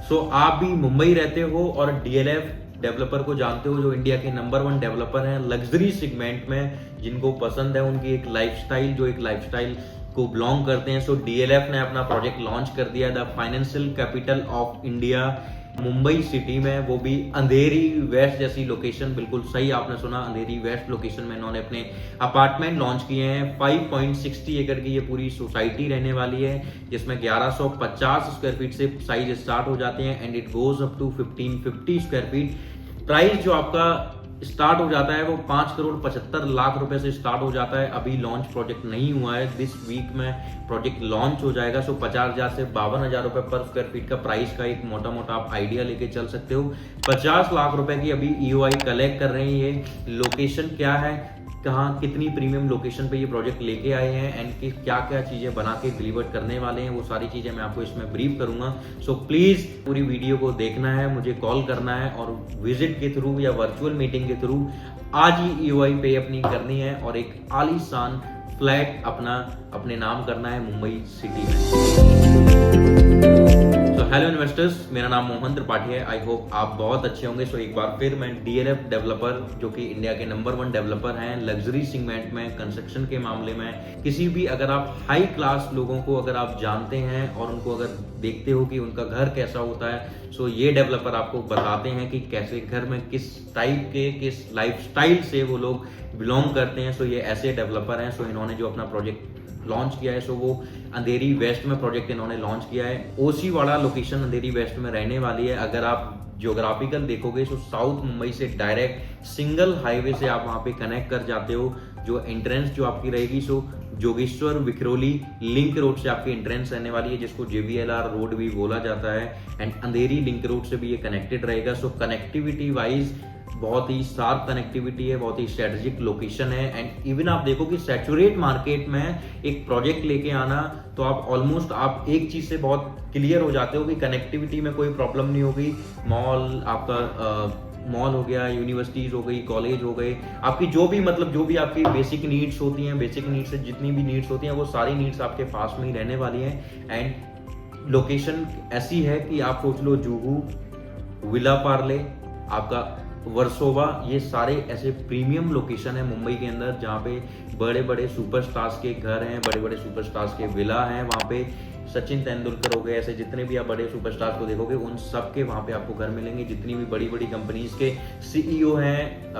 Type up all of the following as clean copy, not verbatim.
सो आप भी मुंबई रहते हो और डीएलएफ डेवलपर को जानते हो, जो इंडिया के नंबर 1 डेवलपर हैं लग्जरी सेगमेंट में, जिनको पसंद है उनकी एक लाइफस्टाइल, जो एक लाइफस्टाइल को बिलोंग करते हैं। सो डीएलएफ ने अपना प्रोजेक्ट लॉन्च कर दिया, the financial capital of India, Mumbai city में, वो भी अंधेरी वेस्ट जैसी लोकेशन। बिल्कुल सही आपने सुना, अंधेरी वेस्ट लोकेशन में इन्होंने अपने अपार्टमेंट लॉन्च किए हैं। 5.60 एकड़ की ये पूरी सोसाइटी रहने वाली है, जिसमें 1150 स्क्वायर फीट से साइज स्टार्ट हो जाते हैं and it goes up to 1550 square feet. Price जो आपका स्टार्ट हो जाता है वो 5,75,00,000 रुपए से स्टार्ट हो जाता है। अभी लॉन्च प्रोजेक्ट नहीं हुआ है, दिस वीक में प्रोजेक्ट लॉन्च हो जाएगा। सो 50,000 से 52,000 रुपए पर स्क्वायर फीट का प्राइस का एक मोटा मोटा आप आइडिया लेके चल सकते हो। 50 लाख रुपए की अभी ईओआई कलेक्ट कर रहे हैं। ये लोकेशन क्या है, कहाँ कितनी प्रीमियम लोकेशन पे ये प्रोजेक्ट लेके आए हैं एंड कि क्या क्या चीज़ें बना के डिलीवर करने वाले हैं, वो सारी चीज़ें मैं आपको इसमें ब्रीफ करूंगा। सो प्लीज़ पूरी वीडियो को देखना है, मुझे कॉल करना है और विजिट के थ्रू या वर्चुअल मीटिंग के थ्रू आज ही ईओआई पे अपनी करनी है और एक आलीशान फ्लैट अपने नाम करना है मुंबई सिटी में। हेलो इन्वेस्टर्स, मेरा नाम मोहन त्रिपाठी है। आई होप आप बहुत अच्छे होंगे। सो एक बार फिर मैं डीएलएफ डेवलपर, जो कि इंडिया के नंबर 1 डेवलपर हैं लग्जरी सेगमेंट में, कंस्ट्रक्शन के मामले में, किसी भी अगर आप हाई क्लास लोगों को अगर आप जानते हैं और उनको अगर देखते हो कि उनका घर कैसा होता है, सो ये डेवलपर आपको बताते हैं कि कैसे घर में किस टाइप के, किस लाइफस्टाइल से वो लोग बिलोंग करते हैं। सो ये ऐसे डेवलपर हैं। सो इन्होंने जो अपना प्रोजेक्ट लॉन्च किया है, सो वो अंधेरी वेस्ट में प्रोजेक्ट इन्होंने लॉन्च किया है। ओसी वाला लोकेशन अंधेरी वेस्ट में रहने वाली है। अगर आप ज्योग्राफिकल देखोगे तो साउथ मुंबई से डायरेक्ट सिंगल हाईवे से आप वहां पे कनेक्ट कर जाते हो। जो एंट्रेंस जो आपकी रहेगी, सो जोगेश्वर विक्रोली लिंक रोड से आपकी एंट्रेंस रहने वाली है, जिसको जेवीएलआर रोड भी बोला जाता है एंड अंधेरी लिंक रोड से भी ये कनेक्टेड रहेगा। सो कनेक्टिविटी वाइज बहुत ही शार्प कनेक्टिविटी है, बहुत ही स्ट्रेटेजिक लोकेशन है एंड इवन आप देखो कि सैचुरेट मार्केट में एक प्रोजेक्ट लेके आना, तो आप ऑलमोस्ट आप एक चीज से बहुत क्लियर हो जाते हो कि कनेक्टिविटी में कोई प्रॉब्लम नहीं होगी। मॉल आपका मॉल हो गया, यूनिवर्सिटीज हो गई, कॉलेज हो गए, आपकी जो भी आपकी बेसिक नीड्स होती हैं, बेसिक नीड्स से जितनी भी नीड्स होती हैं, वो सारी नीड्स आपके पास में ही रहने वाली हैं। एंड लोकेशन ऐसी है कि आप सोच लो जुहू, विला पार्ले, आपका वर्सोवा, ये सारे ऐसे प्रीमियम लोकेशन है मुंबई के अंदर, जहाँ पे बड़े बड़े सुपरस्टार्स के घर हैं, बड़े बड़े सुपरस्टार्स के विला हैं। वहाँ पे सचिन तेंदुलकर हो गए, ऐसे जितने भी आप बड़े सुपरस्टार्स को देखोगे उन सब के वहाँ पे आपको घर मिलेंगे। जितनी भी बड़ी बड़ी कंपनीज के सीईओ हैं,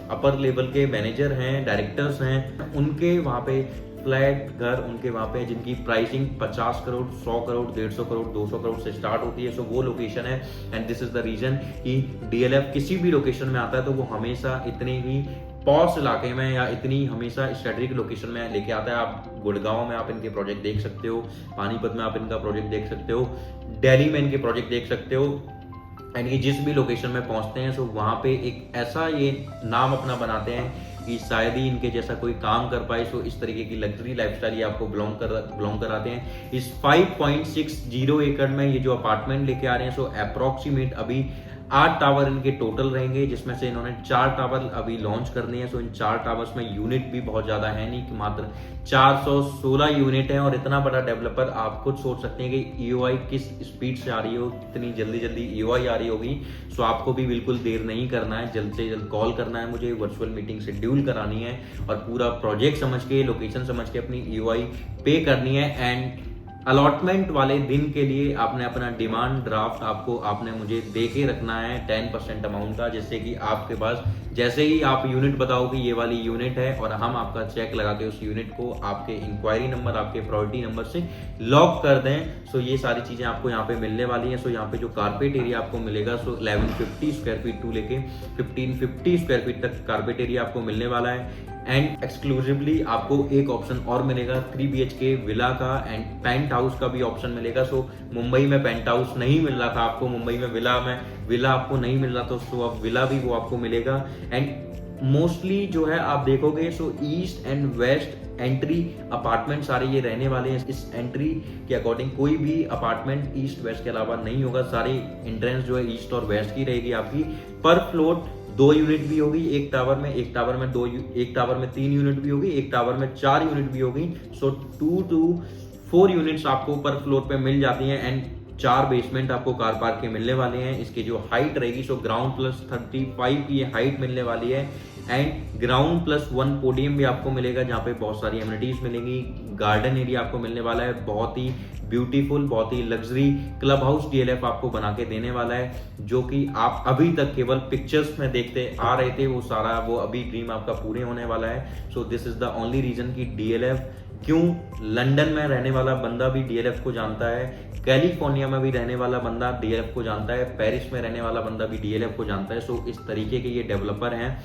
अपर लेवल के मैनेजर हैं, डायरेक्टर्स हैं, उनके वहाँ पे फ्लैट घर उनके वहाँ पे, जिनकी प्राइसिंग 50 करोड़, 100 करोड़, 150 करोड़, 200 करोड़ से स्टार्ट होती है। सो वो लोकेशन है and this is the reason कि डीएलएफ किसी भी लोकेशन में आता है तो वो हमेशा इतने ही पॉश इलाके में या इतनी हमेशा स्ट्रेटेजिक लोकेशन में लेके आता है। आप गुड़गांव में आप इनके प्रोजेक्ट देख सकते हो, पानीपत में आप इनका प्रोजेक्ट देख सकते हो, दिल्ली में इनके प्रोजेक्ट देख सकते हो एंड ये जिस भी लोकेशन में पहुंचते हैं, सो वहाँ पे एक ऐसा ये नाम अपना बनाते हैं कि शायद ही इनके जैसा कोई काम कर पाए। सो इस तरीके की लग्जरी लाइफस्टाइल ये आपको बिलोंग कराते हैं। इस 5.60 एकड़ में ये जो अपार्टमेंट लेके आ रहे हैं, सो अप्रोक्सीमेट अभी 8 टावर इनके टोटल रहेंगे, जिसमें से इन्होंने 4 टावर अभी लॉन्च करने हैं। सो इन 4 टावर्स में यूनिट भी बहुत ज्यादा है नहीं, कि मात्र 416 यूनिट है। और इतना बड़ा डेवलपर, आप खुद सोच सकते हैं कि ईओआई किस स्पीड से आ रही हो, कितनी जल्दी जल्दी ईओआई आ रही होगी। सो आपको भी बिल्कुल देर नहीं करना है, जल्द से जल्द कॉल करना है मुझे, वर्चुअल मीटिंग शेड्यूल करानी है और पूरा प्रोजेक्ट समझ के, लोकेशन समझ के अपनी ईओआई पे करनी है। एंड अलॉटमेंट वाले दिन के लिए आपने अपना डिमांड ड्राफ्ट आपने मुझे दे के रखना है 10% अमाउंट का, जिससे कि आपके पास जैसे ही आप यूनिट बताओ कि ये वाली यूनिट है और हम आपका चेक लगा के उस यूनिट को आपके इंक्वायरी नंबर, आपके प्रायोरिटी नंबर से लॉक कर दें। सो ये सारी चीजें आपको यहाँ पे मिलने वाली हैं। सो यहाँ पे जो कारपेट एरिया आपको मिलेगा, सो 1150 स्क्वायर फीट टू लेके 1550 स्क्वायर फीट तक कारपेट एरिया आपको मिलने वाला है। एंड एक्सक्लूसिवली आपको एक ऑप्शन और मिलेगा 3 BHK विला का एंड पेंट हाउस का भी ऑप्शन मिलेगा। सो मुंबई में पेंट हाउस नहीं मिल रहा था आपको, मुंबई में विला आपको नहीं मिल रहा था, सो अब विला भी वो आपको मिलेगा। एंड मोस्टली जो है आप देखोगे, so east and west entry apartment सारे ये रहने वाले हैं। इस एंट्री के अकॉर्डिंग कोई भी अपार्टमेंट ईस्ट वेस्ट के अलावा नहीं होगा, सारी एंट्रेंस जो है ईस्ट और वेस्ट की रहेगी आपकी। पर फ्लोर 2 यूनिट भी होगी एक टावर में, एक टावर में 3 यूनिट भी होगी, एक टावर में 4 यूनिट भी होगी। सो 2 to 4 यूनिट्स आपको पर फ्लोर पे मिल जाती हैं। एंड 4 बेसमेंट आपको कार पार्क के मिलने वाले हैं। इसकी जो हाइट रहेगी सो ग्राउंड प्लस 35 की हाइट मिलने वाली है एंड ग्राउंड प्लस 1 पोडियम भी आपको मिलेगा जहाँ पे बहुत सारी एमिनिटीज मिलेंगी। गार्डन एरिया आपको मिलने वाला है, बहुत ही ब्यूटीफुल, बहुत ही लग्जरी क्लब हाउस डीएलएफ आपको बना के देने वाला है, जो कि आप अभी तक केवल पिक्चर्स में देखते आ रहे थे, वो सारा वो अभी ड्रीम आपका पूरे होने वाला है। So this is the only reason कि डीएलएफ क्यों, लंदन में रहने वाला बंदा भी डीएलएफ को जानता है, कैलिफोर्निया में भी रहने वाला बंदा डीएलएफ को जानता है, पेरिस में रहने वाला बंदा भी डीएलएफ को जानता है। सो इस तरीके के ये डेवलपर हैं।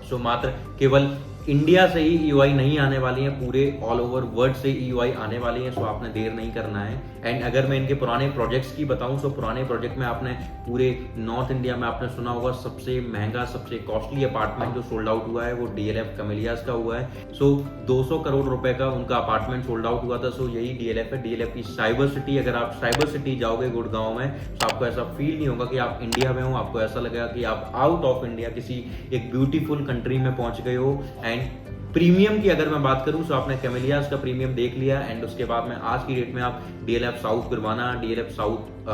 सो मात्र केवल इंडिया से ही ईयूआई नहीं आने वाली है, पूरे ऑल ओवर वर्ल्ड से ईयूआई आने वाली है। सो आपने देर नहीं करना है। एंड अगर मैं इनके पुराने प्रोजेक्ट्स की बताऊं, सो पुराने प्रोजेक्ट में आपने पूरे नॉर्थ इंडिया में आपने सुना होगा सबसे महंगा, सबसे कॉस्टली अपार्टमेंट जो सोल्ड आउट हुआ है वो डीएलएफ कैमेलियास का हुआ है। सो 200 करोड़ रुपए का उनका अपार्टमेंट सोल्ड आउट हुआ था। सो यही डीएलएफ है, डीएलएफ की साइबर सिटी। अगर आप साइबर सिटी जाओगे गुड़गांव में तो आपको ऐसा फील नहीं होगा कि आप इंडिया में हो, आपको ऐसा लगेगा कि आप आउट ऑफ इंडिया किसी एक ब्यूटीफुल कंट्री में पहुंच गए हो। एंड प्रीमियम की अगर मैं बात करूं तो आपने कैमेलियास का प्रीमियम देख लिया एंड उसके बाद में आज की डेट में आप डीएलएफ साउथ गुरवाना,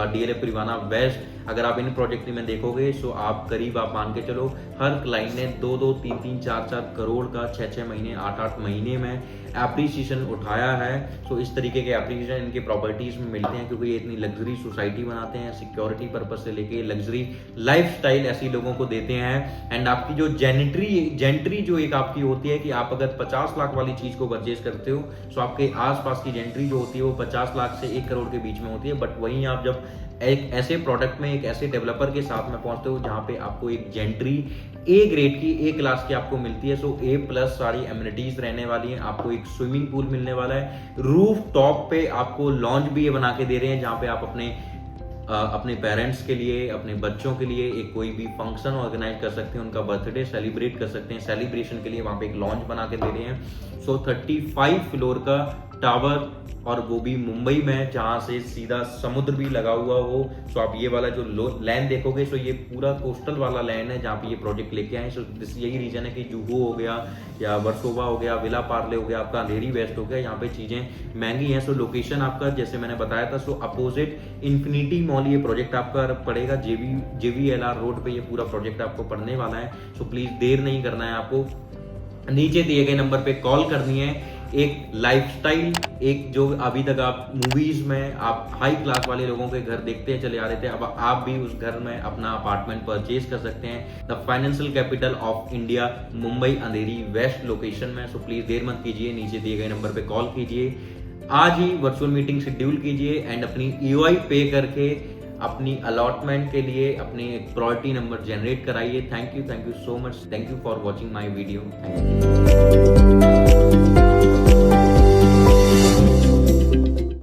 डीएलएफ रिवाना वेस्ट, अगर आप इन प्रोजेक्ट में देखोगे सो आप करीब आप मान के चलो हर क्लाइंट ने 2-2, 3-3, 4-4 करोड़ का 6-6 महीने, 8-8 महीने में एप्रिसिएशन उठाया है। सो इस तरीके के एप्रिसिएशन इनके प्रॉपर्टीज में मिलते हैं क्योंकि ये इतनी लग्जरी सोसाइटी बनाते हैं, सिक्योरिटी पर्पज से लेके लग्जरी लाइफस्टाइल ऐसी लोगों को देते हैं। एंड आपकी जो जेंट्री जो एक आपकी होती है कि आप अगर 50 लाख वाली चीज को परचेज करते हो सो आपके आसपास की जेंट्री जो होती है वो 50 लाख से 1 करोड़ के बीच में होती है। बट वहीं आप जब एक ऐसे प्रोडक्ट में, एक ऐसे डेवलपर के साथ में पहुंचते हो जहां पे आपको एक जेंट्री ए ग्रेड की, ए क्लास की आपको मिलती है। सो ए प्लस सारी एमिनिटीज रहने वाली हैं, आपको एक स्विमिंग पूल मिलने वाला है, रूफ टॉप पे आपको लॉन्च भी ये बना के दे रहे हैं जहां पे आप अपने पेरेंट्स के लिए, अपने बच्चों के लिए एक कोई भी फंक्शन ऑर्गेनाइज कर सकते हैं, उनका बर्थडे सेलिब्रेट कर सकते हैं, सेलिब्रेशन के लिए वहां पे एक लॉन्च बना के दे रहे हैं। सो 35 फ्लोर का टावर और वो भी मुंबई में जहां से सीधा समुद्र भी लगा हुआ हो। सो आप ये वाला जो लैंड देखोगे सो ये पूरा कोस्टल वाला लैंड है जहाँ पे ये प्रोजेक्ट लेके आए। सो यही रीजन है कि जुहू हो गया या वर्सोवा हो गया, विला पार्ले हो गया, आपका अंधेरी वेस्ट हो गया, यहाँ पे चीजें महंगी हैं। सो लोकेशन आपका जैसे मैंने बताया था सो अपोजिट इन्फिनिटी मॉल ये प्रोजेक्ट आपका पड़ेगा, JVLR रोड पे ये पूरा प्रोजेक्ट आपको पड़ने वाला है। सो प्लीज देर नहीं करना है, आपको नीचे दिए गए नंबर पे कॉल करनी है। एक लाइफस्टाइल, एक जो अभी तक आप मूवीज में आप हाई क्लास वाले लोगों के घर देखते चले आ रहे थे, अब आप भी उस घर में अपना अपार्टमेंट परचेज कर सकते हैं। The financial capital of India, Mumbai Andheri west location में। सो प्लीज देर मत कीजिए, नीचे दिए गए नंबर पे कॉल कीजिए, आज ही वर्चुअल मीटिंग शेड्यूल कीजिए एंड अपनी ईओआई पे करके अपनी अलॉटमेंट के लिए अपने प्रायोरिटी नंबर जनरेट कराइए। Thank you so much, thank you for watching my video. Thank you.